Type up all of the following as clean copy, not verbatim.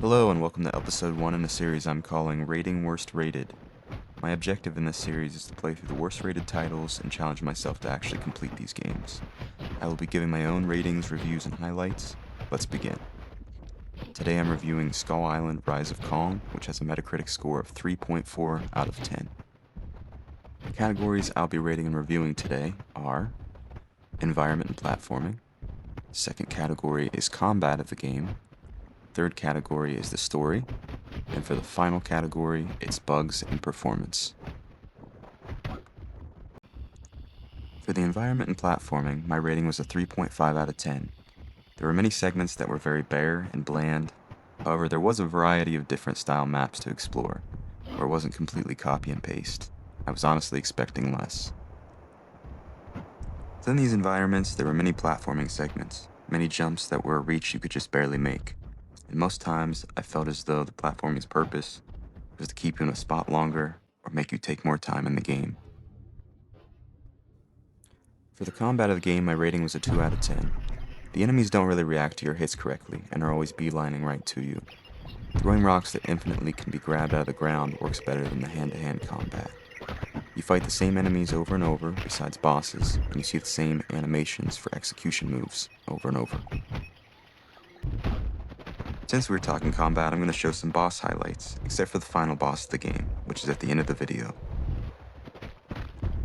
Hello and welcome to episode 1 in a series I'm calling Rating Worst Rated. My objective in this series is to play through the worst rated titles and challenge myself to actually complete these games. I will be giving my own ratings, reviews, and highlights. Let's begin. Today I'm reviewing Skull Island Rise of Kong, which has a Metacritic score of 3.4 out of 10. The categories I'll be rating and reviewing today are Environment and Platforming. Second category is Combat of the game. Third category is the story, and for the final category, it's bugs and performance. For the environment and platforming, my rating was a 3.5 out of 10. There were many segments that were very bare and bland, however there was a variety of different style maps to explore, where it wasn't completely copy and paste. I was honestly expecting less. Within these environments, there were many platforming segments, many jumps that were a reach you could just barely make. And most times, I felt as though the platforming's purpose was to keep you in a spot longer or make you take more time in the game. For the combat of the game, my rating was a 2 out of 10. The enemies don't really react to your hits correctly and are always beelining right to you. Throwing rocks that infinitely can be grabbed out of the ground works better than the hand-to-hand combat. You fight the same enemies over and over, besides bosses, and you see the same animations for execution moves over and over. Since we're talking combat, I'm going to show some boss highlights, except for the final boss of the game, which is at the end of the video.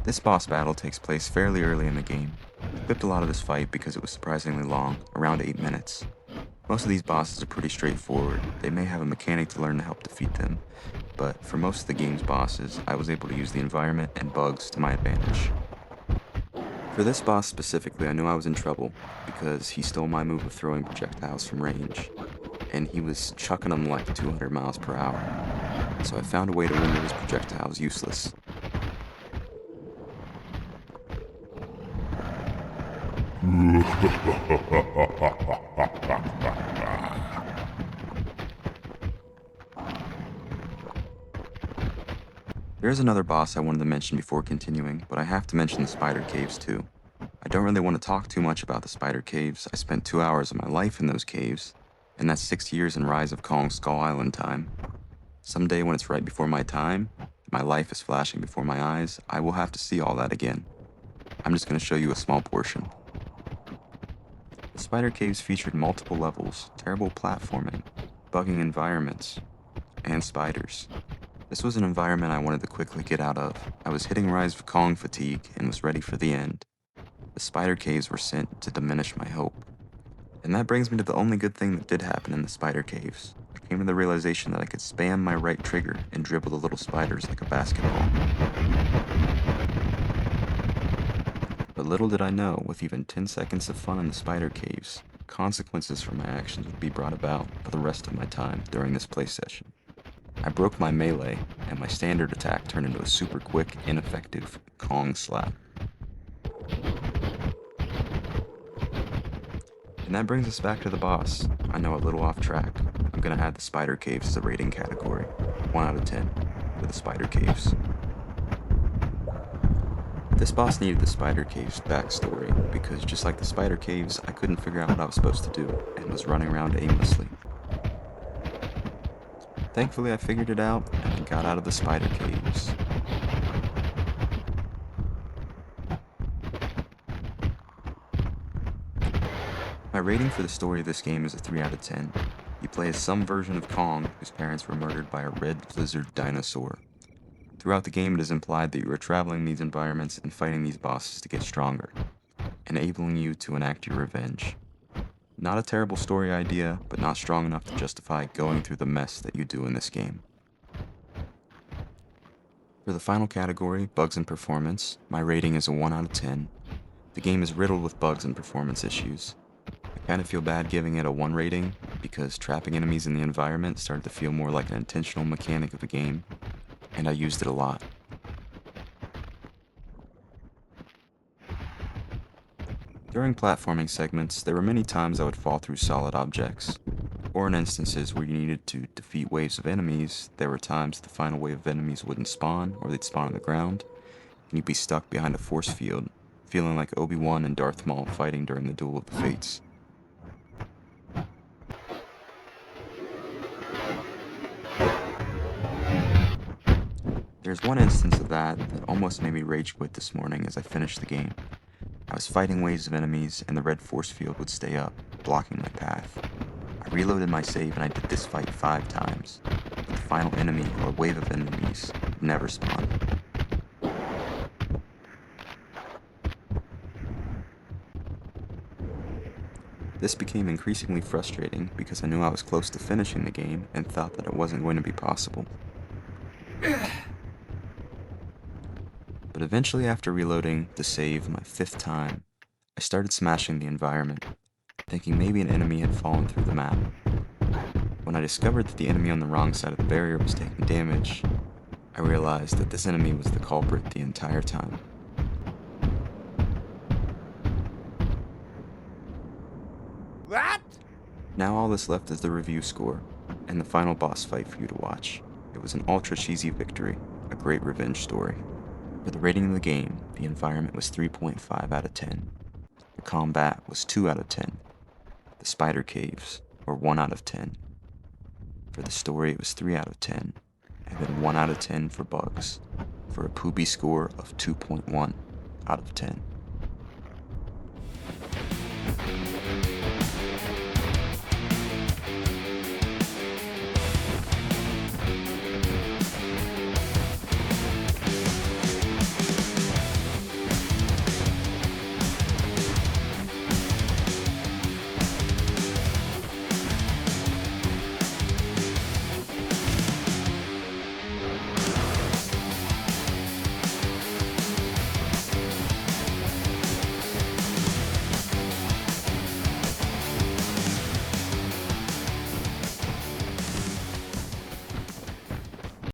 This boss battle takes place fairly early in the game. I skipped a lot of this fight because it was surprisingly long, around 8 minutes. Most of these bosses are pretty straightforward. They may have a mechanic to learn to help defeat them, but for most of the game's bosses, I was able to use the environment and bugs to my advantage. For this boss specifically, I knew I was in trouble because he stole my move of throwing projectiles from range, and he was chucking them like 200 miles per hour. So I found a way to render his projectiles useless. There's another boss I wanted to mention before continuing, but I have to mention the spider caves too. I don't really want to talk too much about the spider caves. I spent 2 hours of my life in those caves, and that's 6 years in Rise of Kong Skull Island time. Someday when it's right before my time, my life is flashing before my eyes, I will have to see all that again. I'm just going to show you a small portion. The spider caves featured multiple levels, terrible platforming, bugging environments, and spiders. This was an environment I wanted to quickly get out of. I was hitting Rise of Kong fatigue and was ready for the end. The spider caves were sent to diminish my hope. And that brings me to the only good thing that did happen in the spider caves. I came to the realization that I could spam my right trigger and dribble the little spiders like a basketball. But little did I know, with even 10 seconds of fun in the spider caves, consequences for my actions would be brought about for the rest of my time during this play session. I broke my melee, and my standard attack turned into a super quick, ineffective Kong slap. And that brings us back to the boss. I know a little off track. I'm gonna add the spider caves as a rating category. 1 out of 10 for the spider caves. This boss needed the spider caves backstory, because just like the spider caves, I couldn't figure out what I was supposed to do, and was running around aimlessly. Thankfully I figured it out, and got out of the spider caves. My rating for the story of this game is a 3 out of 10. You play as some version of Kong, whose parents were murdered by a red lizard dinosaur. Throughout the game, it is implied that you are traveling these environments and fighting these bosses to get stronger, enabling you to enact your revenge. Not a terrible story idea, but not strong enough to justify going through the mess that you do in this game. For the final category, bugs and performance, my rating is a 1 out of 10. The game is riddled with bugs and performance issues. I kind of feel bad giving it a 1 rating, because trapping enemies in the environment started to feel more like an intentional mechanic of the game, and I used it a lot. During platforming segments, there were many times I would fall through solid objects, or in instances where you needed to defeat waves of enemies, there were times the final wave of enemies wouldn't spawn, or they'd spawn on the ground, and you'd be stuck behind a force field, feeling like Obi-Wan and Darth Maul fighting during the Duel of the Fates. There's one instance of that almost made me rage quit this morning as I finished the game. I was fighting waves of enemies, and the red force field would stay up, blocking my path. I reloaded my save and I did this fight 5 times, but the final enemy, or wave of enemies, never spawned. This became increasingly frustrating because I knew I was close to finishing the game and thought that it wasn't going to be possible. But eventually, after reloading the save my 5th time, I started smashing the environment, thinking maybe an enemy had fallen through the map. When I discovered that the enemy on the wrong side of the barrier was taking damage, I realized that this enemy was the culprit the entire time. What? Now all that's left is the review score, and the final boss fight for you to watch. It was an ultra cheesy victory, a great revenge story. For the rating of the game, the environment was 3.5 out of 10. The combat was 2 out of 10. The spider caves were 1 out of 10. For the story, it was 3 out of 10, and then 1 out of 10 for bugs, for a Pooby score of 2.1 out of 10.